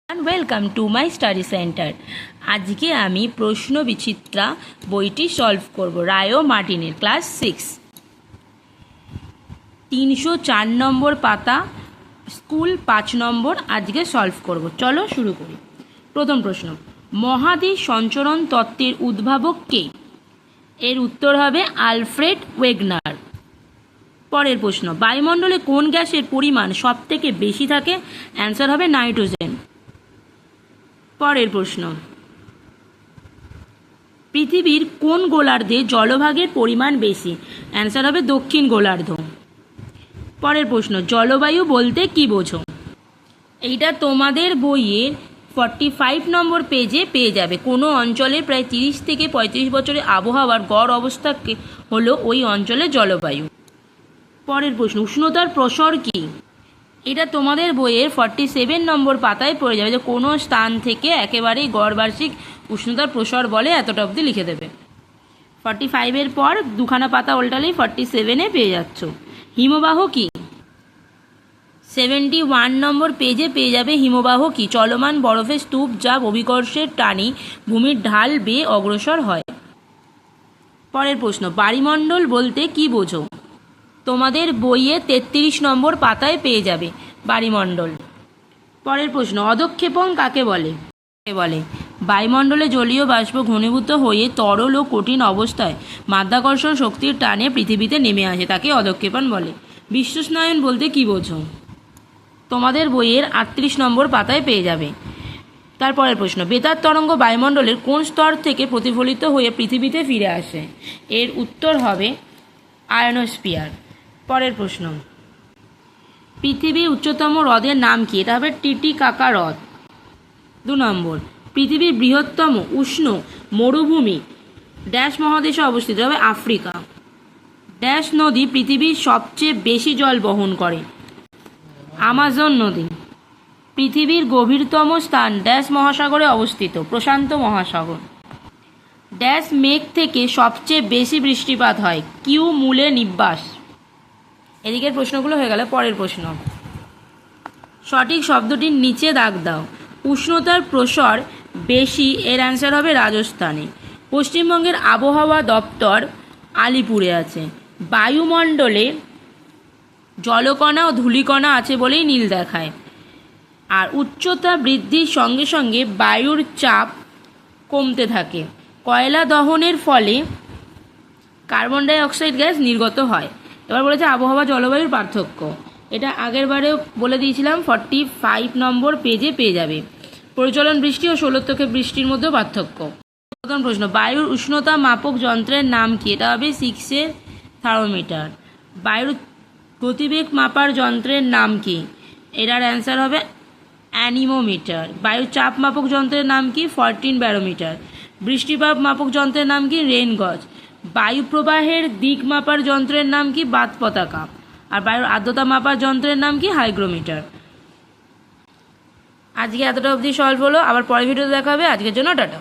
and welcome to my study center. আজকে আমি প্রশ্ন বিচিত্রা বইটি সলভ করব রায়ো মার্টিনের ক্লাস 6 304 নম্বর পাতা স্কুল 5 নম্বর আজকে সলভ করব। চলো শুরু করি। প্রথম প্রশ্ন, মহাদেশ সঞ্চরণ তত্ত্বের উদ্ভাবক কে? এর উত্তর হবে আলফ্রেড ওয়েগনার। পরের প্রশ্ন, বায়ুমণ্ডলে কোন গ্যাসের পরিমাণ সবথেকে বেশি থাকে? অ্যান্সার হবে নাইট্রোজেন। পরের প্রশ্ন, পৃথিবীর কোন গোলার্ধে জলভাগের পরিমাণ বেশি? অ্যান্সার হবে দক্ষিণ গোলার্ধ। পরের প্রশ্ন, জলবায়ু বলতে কি বোঝো? এইটা তোমাদের বইয়ের 45 নম্বর পেজে পেয়ে যাবে। কোনো অঞ্চলের প্রায় 30 থেকে 35 বছরের আবহাওয়ার গড় অবস্থাকে হলো ওই অঞ্চলের জলবায়ু। পরের প্রশ্ন, উষ্ণতার প্রসর কি? এটা তোমাদের বইয়ের 47 নম্বর পাতায় পড়ে যাবে, যে কোনো স্থান থেকে একেবারেই গড় বার্ষিক উষ্ণতার প্রসর বলে এতটা অবধি লিখে দেবে। 45-এর পর দুখানা পাতা উল্টালেই 47-এ পেয়ে যাচ্ছ। হিমবাহ কি? 71 নম্বর পেজে পেয়ে যাবে হিমবাহ কি। চলমান বরফের স্তূপ যা অভিকর্ষের টানে ভূমির ঢাল বেয়ে অগ্রসর হয়। পরের প্রশ্ন, বায়ুমণ্ডল বলতে কি বোঝো? তোমাদের বইয়ে 33 নম্বর পাতায় পেয়ে যাবে বায়ুমণ্ডল। পরের প্রশ্ন, অধঃক্ষেপণ কাকে বলে? বায়ুমণ্ডলে জলীয় বাষ্প ঘনীভূত হয়ে তরল ও কঠিন অবস্থায় মাধ্যাকর্ষণ শক্তির টানে পৃথিবীতে নেমে আসে, তাকে অধঃক্ষেপণ বলে। বিশ্বস্নায়ন বলতে কি বোঝো? তোমাদের বইয়ের 38 নম্বর পাতায় পেয়ে যাবে। তারপরের প্রশ্ন, বেতার তরঙ্গ বায়ুমণ্ডলের কোন স্তর থেকে প্রতিফলিত হয়ে পৃথিবীতে ফিরে আসে? এর উত্তর হবে আয়নোস্ফিয়ার। পরের প্রশ্ন, পৃথিবীর উচ্চতম হ্রদের নাম কি? এটা হবে টিটিকাকা হ্রদ। 2 নম্বর, পৃথিবীর বৃহত্তম উষ্ণ মরুভূমি ড্যাশ মহাদেশে অবস্থিত? হবে আফ্রিকা। ড্যাশ নদী পৃথিবীর সবচেয়ে বেশি জল বহন করে? আমাজন নদী। পৃথিবীর গভীরতম স্থান ড্যাশ মহাসাগরে অবস্থিত? প্রশান্ত মহাসাগর। ড্যাশ মেঘ থেকে সবচেয়ে বেশি বৃষ্টিপাত হয়? কিউ মূলে নিব্বাস। এদিকের প্রশ্নগুলো হয়ে গেল। পরের প্রশ্ন, সঠিক শব্দটির নিচে দাগ দাও। উষ্ণতার প্রসর বেশি, এর অ্যান্সার হবে রাজস্থানে। পশ্চিমবঙ্গের আবহাওয়া দপ্তর আলিপুরে আছে। বায়ুমণ্ডলে জলকণা ও ধূলিকণা আছে বলেই নীল দেখায়। আর উচ্চতা বৃদ্ধির সঙ্গে সঙ্গে বায়ুর চাপ কমতে থাকে। কয়লা দহনের ফলে কার্বন ডাই অক্সাইড গ্যাস নির্গত হয়। এবার বলেছে আবহাওয়া জলবায়ুর পার্থক্য। এটা আগের বারেও বলে দিয়েছিলাম, 45 নম্বর পেজে পেয়ে যাবে। পরিচলন বৃষ্টি ও ষোলতক্ষে বৃষ্টির মধ্যে পার্থক্য। প্রথম প্রশ্ন, বায়ুর উষ্ণতা মাপক যন্ত্রের নাম কি? এটা হবে 6 থার্মোমিটার। বায়ুর গতিবেগ মাপার যন্ত্রের নাম কি? এটার অ্যান্সার হবে অ্যানিমোমিটার। বায়ুর চাপ মাপক যন্ত্রের নাম কি? 14 ব্যারোমিটার। বৃষ্টিপাত মাপক যন্ত্রের নাম কি? রেন গজ। বায়ু প্রবাহের দিক মাপার যন্ত্রের নাম কি? বাত পতাকা। আর বায়ুর আর্দ্রতা মাপার যন্ত্রের নাম কি? হাইগ্রোমিটার। আজকে এতটা অবধি সলভ হলো। আবার পরের ভিডিওতে দেখা হবে। আজকের জন্য টাটা।